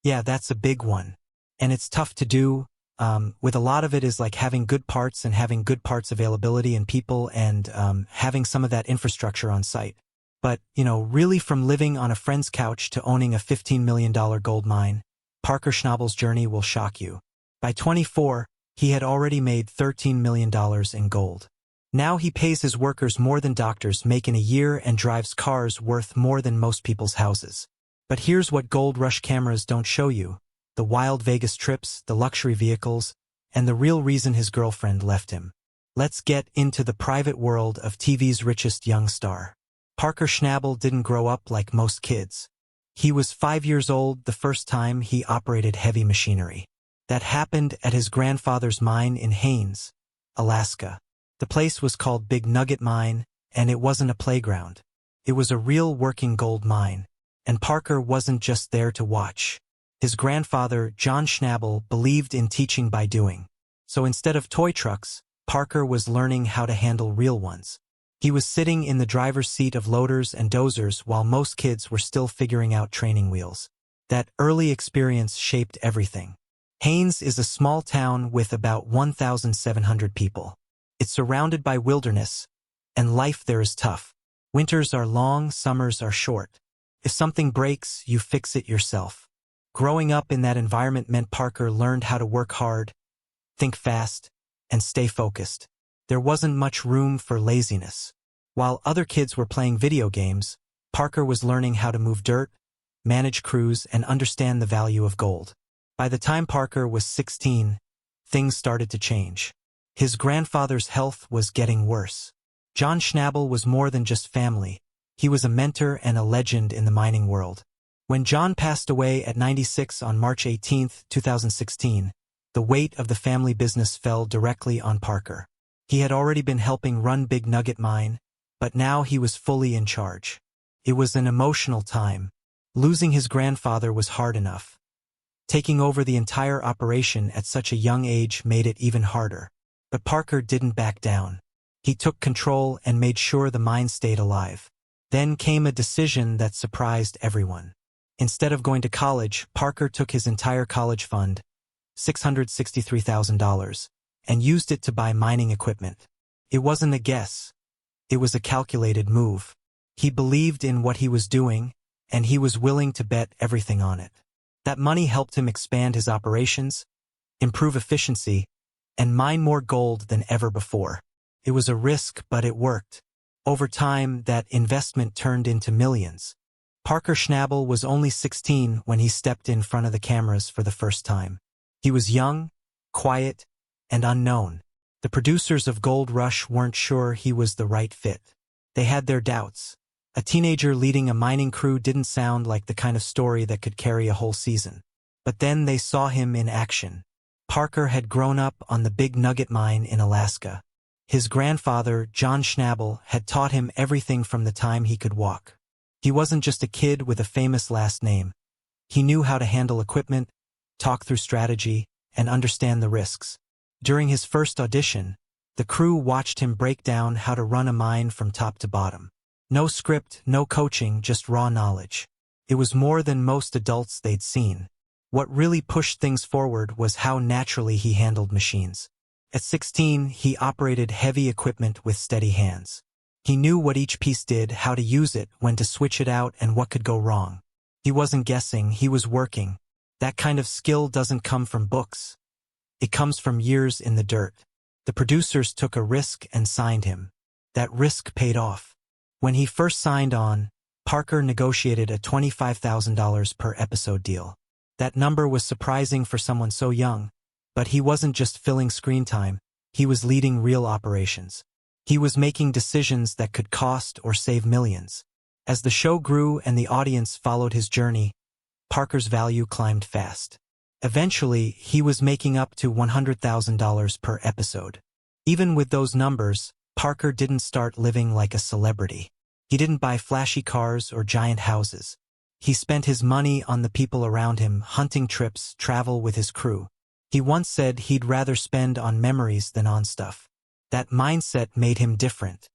Yeah, that's a big one. And it's tough to do. With a lot of it is like having good parts and having good parts availability and people and having some of that infrastructure on site. But, really from living on a friend's couch to owning a $15 million gold mine, Parker Schnabel's journey will shock you. By 24, he had already made $13 million in gold. Now he pays his workers more than doctors make in a year and drives cars worth more than most people's houses. But here's what gold rush cameras don't show you: the wild Vegas trips, the luxury vehicles, and the real reason his girlfriend left him. Let's get into the private world of TV's richest young star. Parker Schnabel didn't grow up like most kids. He was 5 years old the first time he operated heavy machinery. That happened at his grandfather's mine in Haines, Alaska. The place was called Big Nugget Mine, and it wasn't a playground. It was a real working gold mine, and Parker wasn't just there to watch. His grandfather, John Schnabel, believed in teaching by doing. So instead of toy trucks, Parker was learning how to handle real ones. He was sitting in the driver's seat of loaders and dozers while most kids were still figuring out training wheels. That early experience shaped everything. Haines is a small town with about 1,700 people. It's surrounded by wilderness, and life there is tough. Winters are long, summers are short. If something breaks, you fix it yourself. Growing up in that environment meant Parker learned how to work hard, think fast, and stay focused. There wasn't much room for laziness. While other kids were playing video games, Parker was learning how to move dirt, manage crews, and understand the value of gold. By the time Parker was 16, things started to change. His grandfather's health was getting worse. John Schnabel was more than just family. He was a mentor and a legend in the mining world. When John passed away at 96 on March 18, 2016, the weight of the family business fell directly on Parker. He had already been helping run Big Nugget Mine, but now he was fully in charge. It was an emotional time. Losing his grandfather was hard enough. Taking over the entire operation at such a young age made it even harder. But Parker didn't back down. He took control and made sure the mine stayed alive. Then came a decision that surprised everyone. Instead of going to college, Parker took his entire college fund, $663,000, and used it to buy mining equipment. It wasn't a guess. It was a calculated move. He believed in what he was doing, and he was willing to bet everything on it. That money helped him expand his operations, improve efficiency, and mine more gold than ever before. It was a risk, but it worked. Over time, that investment turned into millions. Parker Schnabel was only 16 when he stepped in front of the cameras for the first time. He was young, quiet, and unknown. The producers of Gold Rush weren't sure he was the right fit. They had their doubts. A teenager leading a mining crew didn't sound like the kind of story that could carry a whole season. But then they saw him in action. Parker had grown up on the Big Nugget Mine in Alaska. His grandfather, John Schnabel, had taught him everything from the time he could walk. He wasn't just a kid with a famous last name. He knew how to handle equipment, talk through strategy, and understand the risks. During his first audition, the crew watched him break down how to run a mine from top to bottom. No script, no coaching, just raw knowledge. It was more than most adults they'd seen. What really pushed things forward was how naturally he handled machines. At 16, he operated heavy equipment with steady hands. He knew what each piece did, how to use it, when to switch it out, and what could go wrong. He wasn't guessing, he was working. That kind of skill doesn't come from books. It comes from years in the dirt. The producers took a risk and signed him. That risk paid off. When he first signed on, Parker negotiated a $25,000 per episode deal. That number was surprising for someone so young, but he wasn't just filling screen time, he was leading real operations. He was making decisions that could cost or save millions. As the show grew and the audience followed his journey, Parker's value climbed fast. Eventually, he was making up to $100,000 per episode. Even with those numbers, Parker didn't start living like a celebrity. He didn't buy flashy cars or giant houses. He spent his money on the people around him, hunting trips, travel with his crew. He once said he'd rather spend on memories than on stuff. That mindset made him different.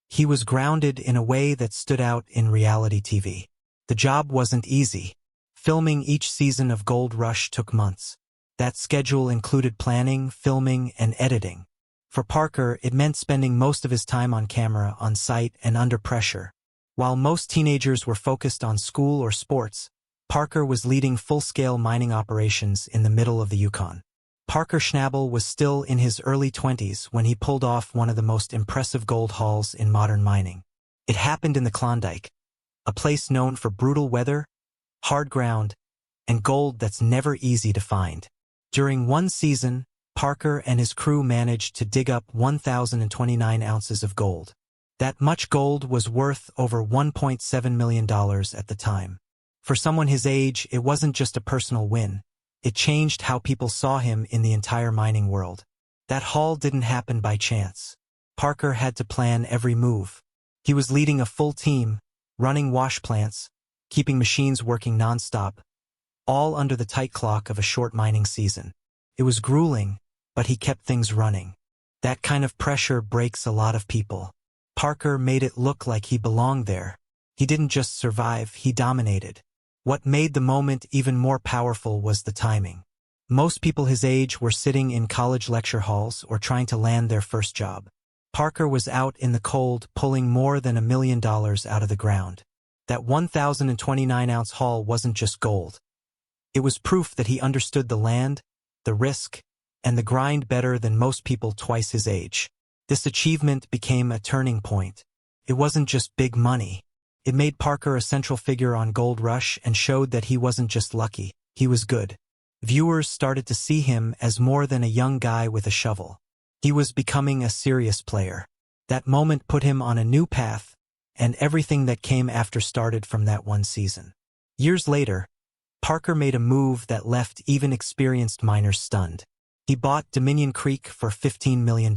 He was grounded in a way that stood out in reality TV. The job wasn't easy. Filming each season of Gold Rush took months. That schedule included planning, filming, and editing. For Parker, it meant spending most of his time on camera, on site, and under pressure. While most teenagers were focused on school or sports, Parker was leading full-scale mining operations in the middle of the Yukon. Parker Schnabel was still in his early 20s when he pulled off one of the most impressive gold hauls in modern mining. It happened in the Klondike, a place known for brutal weather, hard ground, and gold that's never easy to find. During one season, Parker and his crew managed to dig up 1,029 ounces of gold. That much gold was worth over $1.7 million at the time. For someone his age, it wasn't just a personal win. It changed how people saw him in the entire mining world. That haul didn't happen by chance. Parker had to plan every move. He was leading a full team, running wash plants, keeping machines working nonstop, all under the tight clock of a short mining season. It was grueling, but he kept things running. That kind of pressure breaks a lot of people. Parker made it look like he belonged there. He didn't just survive, he dominated. What made the moment even more powerful was the timing. Most people his age were sitting in college lecture halls or trying to land their first job. Parker was out in the cold pulling more than $1 million out of the ground. That 1,029-ounce haul wasn't just gold. It was proof that he understood the land, the risk, and the grind better than most people twice his age. This achievement became a turning point. It wasn't just big money. It made Parker a central figure on Gold Rush and showed that he wasn't just lucky, he was good. Viewers started to see him as more than a young guy with a shovel. He was becoming a serious player. That moment put him on a new path, and everything that came after started from that one season. Years later, Parker made a move that left even experienced miners stunned. He bought Dominion Creek for $15 million.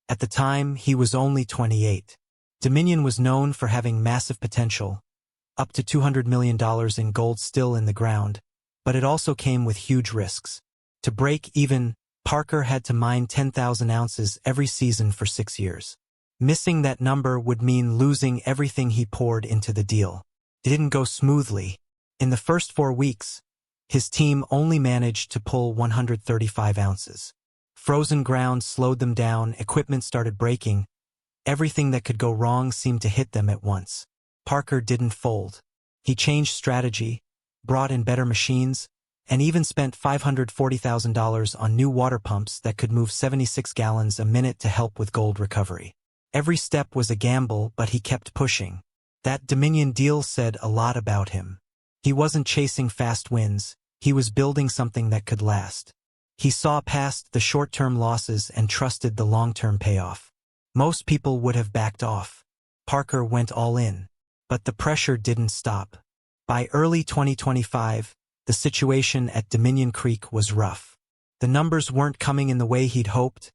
At the time, he was only 28. Dominion was known for having massive potential, up to $200 million in gold still in the ground, but it also came with huge risks. To break even, Parker had to mine 10,000 ounces every season for 6 years. Missing that number would mean losing everything he poured into the deal. It didn't go smoothly. In the first 4 weeks, his team only managed to pull 135 ounces. Frozen ground slowed them down, equipment started breaking. Everything that could go wrong seemed to hit them at once. Parker didn't fold. He changed strategy, brought in better machines, and even spent $540,000 on new water pumps that could move 76 gallons a minute to help with gold recovery. Every step was a gamble, but he kept pushing. That Dominion deal said a lot about him. He wasn't chasing fast wins, he was building something that could last. He saw past the short-term losses and trusted the long-term payoff. Most people would have backed off. Parker went all in. But the pressure didn't stop. By early 2025, the situation at Dominion Creek was rough. The numbers weren't coming in the way he'd hoped,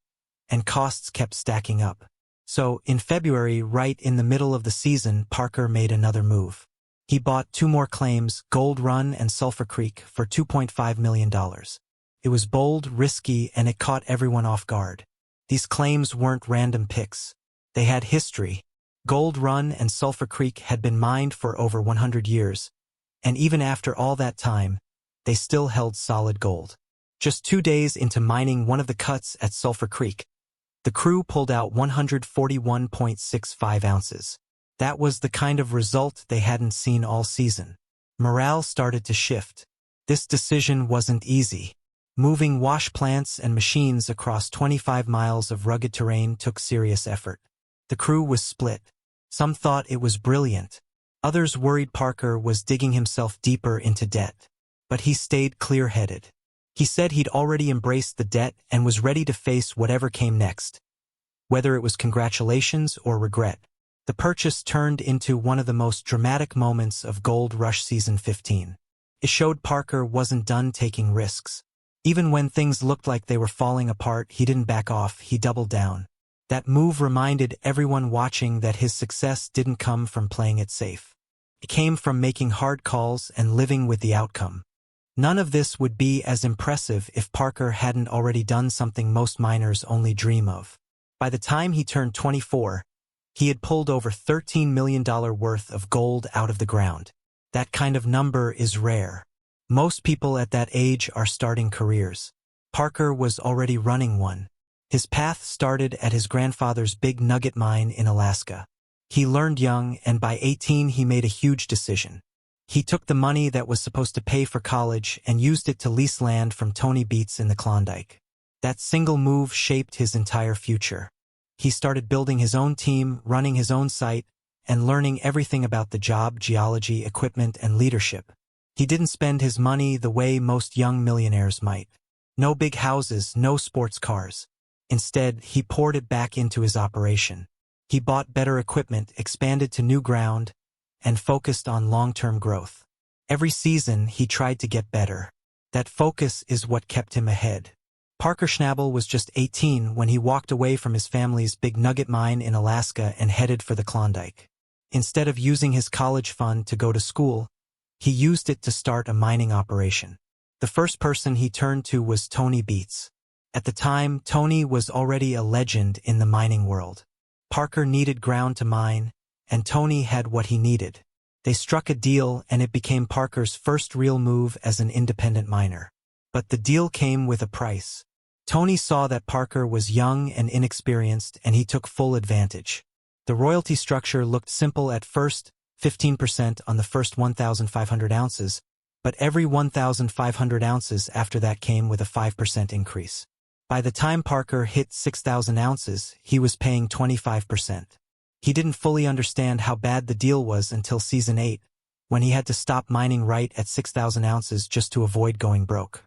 and costs kept stacking up. So, in February, right in the middle of the season, Parker made another move. He bought 2 more claims, Gold Run and Sulphur Creek, for $2.5 million. It was bold, risky, and it caught everyone off guard. These claims weren't random picks. They had history. Gold Run and Sulphur Creek had been mined for over 100 years, and even after all that time, they still held solid gold. Just 2 days into mining one of the cuts at Sulphur Creek, the crew pulled out 141.65 ounces. That was the kind of result they hadn't seen all season. Morale started to shift. This decision wasn't easy. Moving wash plants and machines across 25 miles of rugged terrain took serious effort. The crew was split. Some thought it was brilliant. Others worried Parker was digging himself deeper into debt. But he stayed clear-headed. He said he'd already embraced the debt and was ready to face whatever came next. Whether it was congratulations or regret. The purchase turned into one of the most dramatic moments of Gold Rush Season 15. It showed Parker wasn't done taking risks. Even when things looked like they were falling apart, he didn't back off, he doubled down. That move reminded everyone watching that his success didn't come from playing it safe. It came from making hard calls and living with the outcome. None of this would be as impressive if Parker hadn't already done something most miners only dream of. By the time he turned 24, he had pulled over $13 million worth of gold out of the ground. That kind of number is rare. Most people at that age are starting careers. Parker was already running one. His path started at his grandfather's big nugget mine in Alaska. He learned young, and by 18 he made a huge decision. He took the money that was supposed to pay for college and used it to lease land from Tony Beats in the Klondike. That single move shaped his entire future. He started building his own team, running his own site, and learning everything about the job, geology, equipment, and leadership. He didn't spend his money the way most young millionaires might. No big houses, no sports cars. Instead, he poured it back into his operation. He bought better equipment, expanded to new ground, and focused on long-term growth. Every season, he tried to get better. That focus is what kept him ahead. Parker Schnabel was just 18 when he walked away from his family's big nugget mine in Alaska and headed for the Klondike. Instead of using his college fund to go to school, he used it to start a mining operation. The first person he turned to was Tony Beats. At the time, Tony was already a legend in the mining world. Parker needed ground to mine, and Tony had what he needed. They struck a deal, and it became Parker's first real move as an independent miner. But the deal came with a price. Tony saw that Parker was young and inexperienced, and he took full advantage. The royalty structure looked simple at first, 15% on the first 1,500 ounces, but every 1,500 ounces after that came with a 5% increase. By the time Parker hit 6,000 ounces, he was paying 25%. He didn't fully understand how bad the deal was until Season 8, when he had to stop mining right at 6,000 ounces just to avoid going broke.